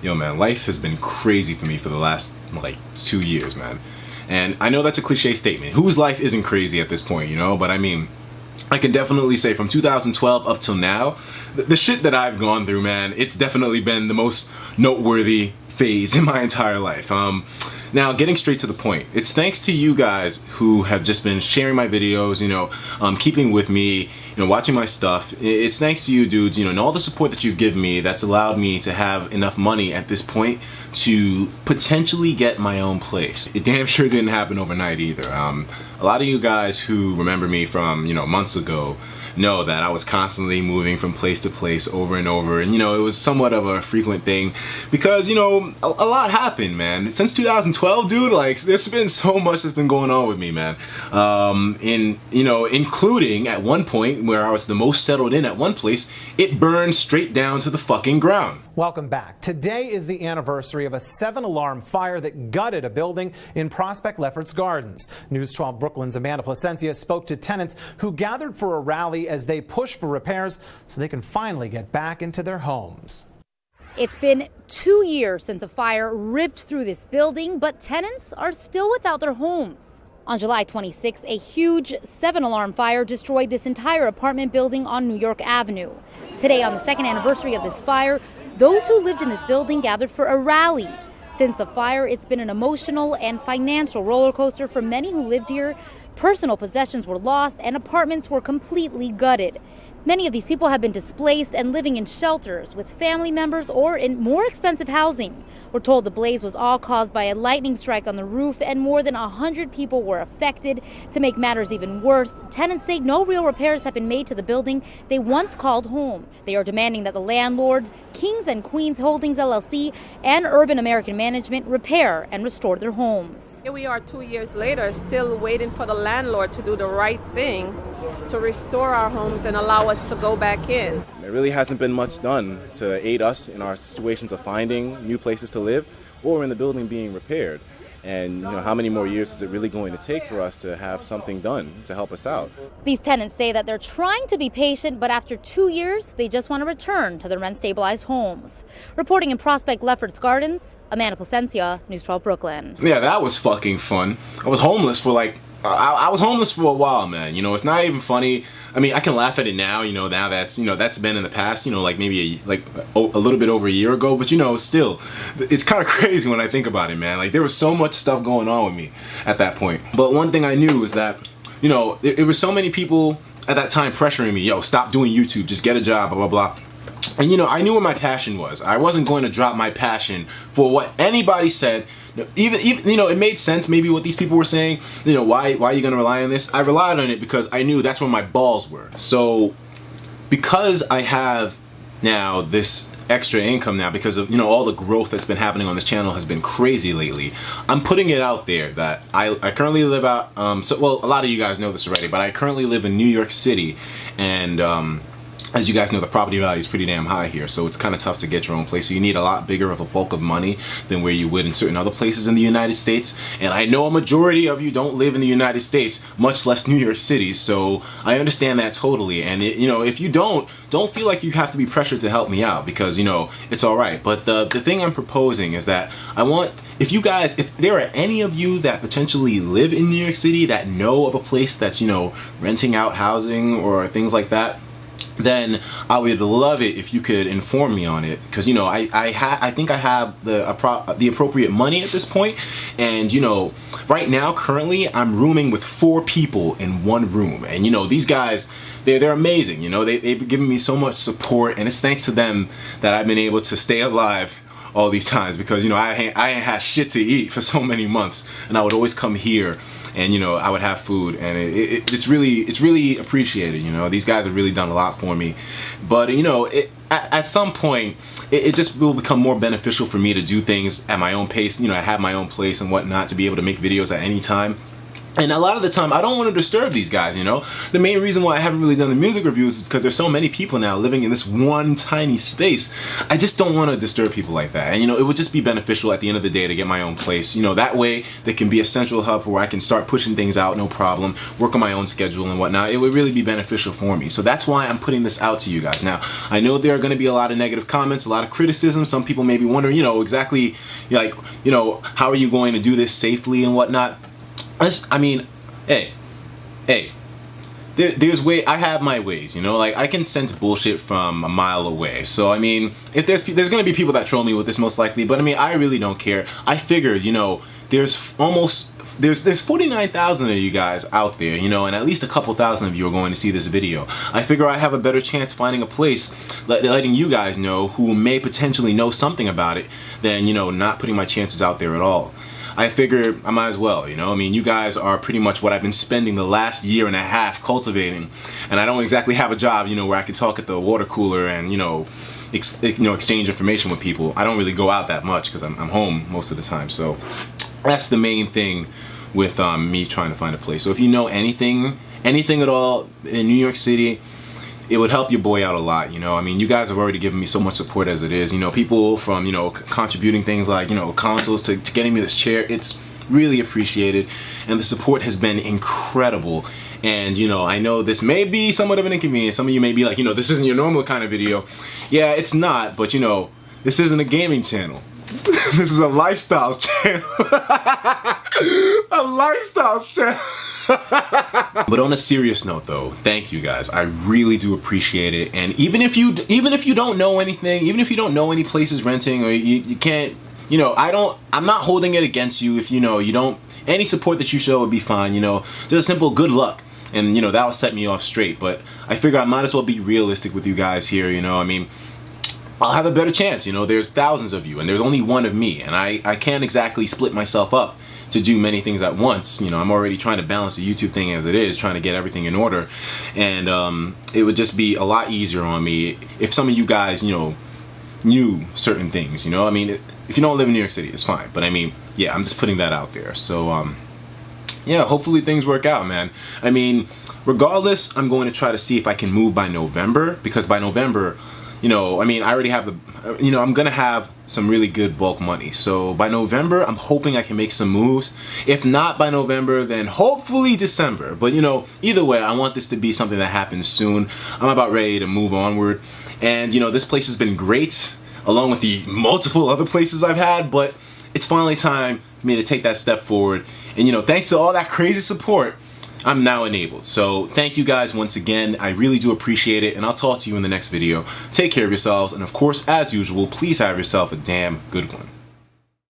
Yo, man, life has been crazy for me for the last, like, 2 years, man. And I know that's a cliche statement. Whose life isn't crazy at this point, you know? But I mean, I can definitely say from 2012 up till now, the shit that I've gone through, man, it's definitely been the most noteworthy phase in my entire life. Now, getting straight to the point, it's thanks to you guys who have just been sharing my videos, you know, keeping with me, you know, watching my stuff. It's thanks to you dudes, you know, and all the support that you've given me that's allowed me to have enough money at this point to potentially get my own place. It damn sure didn't happen overnight either. A lot of you guys who remember me from, you know, months ago know that I was constantly moving from place to place over and over, and you know, it was somewhat of a frequent thing because, you know, a lot happened, man. Since 2012, dude, like, there's been so much that's been going on with me, man. You know, including at one point where I was the most settled in at one place, it burned straight down to the fucking ground. Welcome back. Today is the anniversary of a 7-alarm fire that gutted a building in Prospect Lefferts Gardens. News 12 Brooklyn's Amanda Placencia spoke to tenants who gathered for a rally as they push for repairs so they can finally get back into their homes. It's been 2 years since a fire ripped through this building, but tenants are still without their homes. On July 26, a huge 7-alarm fire destroyed this entire apartment building on New York Avenue. Today, on the second anniversary of this fire, those who lived in this building gathered for a rally. Since the fire, it's been an emotional and financial roller coaster for many who lived here. Personal possessions were lost and apartments were completely gutted. Many of these people have been displaced and living in shelters with family members or in more expensive housing. We're told the blaze was all caused by a lightning strike on the roof and more than 100 people were affected. To make matters even worse, tenants say no real repairs have been made to the building they once called home. They are demanding that the landlords, Kings and Queens Holdings LLC, and Urban American Management repair and restore their homes. Here we are 2 years later, still waiting for the landlord to do the right thing to restore our homes and allow us to go back in. There really hasn't been much done to aid us in our situations of finding new places to live or in the building being repaired. And you know, how many more years is it really going to take for us to have something done to help us out? These tenants say that they're trying to be patient, but after 2 years, they just want to return to their rent-stabilized homes. Reporting in Prospect Lefferts Gardens, Amanda Placencia, News 12 Brooklyn. Yeah, that was fucking fun. I was homeless for like I was homeless for a while, man. You know, it's not even funny. I mean, I can laugh at it now, you know, now that's, you know, that's been in the past, you know, like maybe a little bit over a year ago, but you know, still, it's kind of crazy when I think about it, man. Like, there was so much stuff going on with me at that point. But one thing I knew was that, you know, it was so many people at that time pressuring me, yo, stop doing YouTube, just get a job, blah, blah, blah. And you know, I knew where my passion was. I wasn't going to drop my passion for what anybody said. Even you know, it made sense maybe what these people were saying. You know, why are you going to rely on this? I relied on it because I knew that's where my balls were. So because I have now this extra income now, because of, you know, all the growth that's been happening on this channel has been crazy lately, I'm putting it out there that I currently live out well, a lot of you guys know this already, but I currently live in New York City, and as you guys know, the property value is pretty damn high here, so it's kind of tough to get your own place. So you need a lot bigger of a bulk of money than where you would in certain other places in the United States. And I know a majority of you don't live in the United States, much less New York City, so I understand that totally. And you know, if you don't feel like you have to be pressured to help me out, because you know, it's all right. But the thing I'm proposing is that I want, if there are any of you that potentially live in New York City that know of a place that's, you know, renting out housing or things like that, then I would love it if you could inform me on it, because you know, I think I have the appropriate money at this point, and you know, right now currently I'm rooming with 4 people in one room, and you know, these guys, they're amazing. You know, they've given me so much support, and it's thanks to them that I've been able to stay alive all these times, because you know, I ain't had shit to eat for so many months, and I would always come here and you know, I would have food, and it's really appreciated. You know, these guys have really done a lot for me, but you know, at some point it just will become more beneficial for me to do things at my own pace. You know, I have my own place and whatnot, to be able to make videos at any time. And a lot of the time, I don't want to disturb these guys, you know? The main reason why I haven't really done the music reviews is because there's so many people now living in this one tiny space. I just don't want to disturb people like that. And, you know, it would just be beneficial at the end of the day to get my own place. You know, that way there can be a central hub where I can start pushing things out, no problem, work on my own schedule and whatnot. It would really be beneficial for me. So that's why I'm putting this out to you guys. Now, I know there are going to be a lot of negative comments, a lot of criticism. Some people may be wondering, you know, exactly, like, you know, how are you going to do this safely and whatnot? I mean, hey, there's I have my ways, you know, like I can sense bullshit from a mile away. So I mean, if there's gonna be people that troll me with this most likely, but I mean, I really don't care. I figured, you know, there's 49,000 of you guys out there, you know, and at least a couple thousand of you are going to see this video. I figure I have a better chance finding a place, letting you guys know who may potentially know something about it than, you know, not putting my chances out there at all. I figured I might as well, you know. I mean, you guys are pretty much what I've been spending the last year and a half cultivating, and I don't exactly have a job, you know, where I can talk at the water cooler and, you know, exchange information with people. I don't really go out that much because I'm home most of the time. So that's the main thing with me trying to find a place. So if you know anything at all in New York City, it would help your boy out a lot, you know. I mean, you guys have already given me so much support as it is, you know, people from, you know, contributing things like, you know, consoles to getting me this chair. It's really appreciated, and the support has been incredible. And, you know, I know this may be somewhat of an inconvenience. Some of you may be like, you know, this isn't your normal kind of video. Yeah, it's not, but, you know, this isn't a gaming channel. This is a lifestyle channel. A lifestyle channel. But on a serious note though, thank you guys. I really do appreciate it. And even if you don't know anything, even if you don't know any places renting, or you can't, you know, I'm not holding it against you. If you know you don't, any support that you show would be fine, you know. Just a simple good luck, and you know, that'll set me off straight. But I figure I might as well be realistic with you guys here, you know. I mean, I'll have a better chance, you know. There's thousands of you and there's only one of me, and I can't exactly split myself up to do many things at once. You know, I'm already trying to balance the YouTube thing as it is, trying to get everything in order, and it would just be a lot easier on me if some of you guys, you know, knew certain things, you know. I mean, if you don't live in New York City, it's fine, but I mean, yeah, I'm just putting that out there. So yeah, hopefully things work out, man. I mean, regardless, I'm going to try to see if I can move by November, because by November, you know, I mean, I already have the, you know, I'm gonna have some really good bulk money. So by November, I'm hoping I can make some moves. If not by November, then hopefully December. But you know, either way, I want this to be something that happens soon. I'm about ready to move onward. And you know, this place has been great, along with the multiple other places I've had, but it's finally time for me to take that step forward. And you know, thanks to all that crazy support, I'm now enabled. So thank you guys once again. I really do appreciate it, and I'll talk to you in the next video. Take care of yourselves, and of course, as usual, please have yourself a damn good one.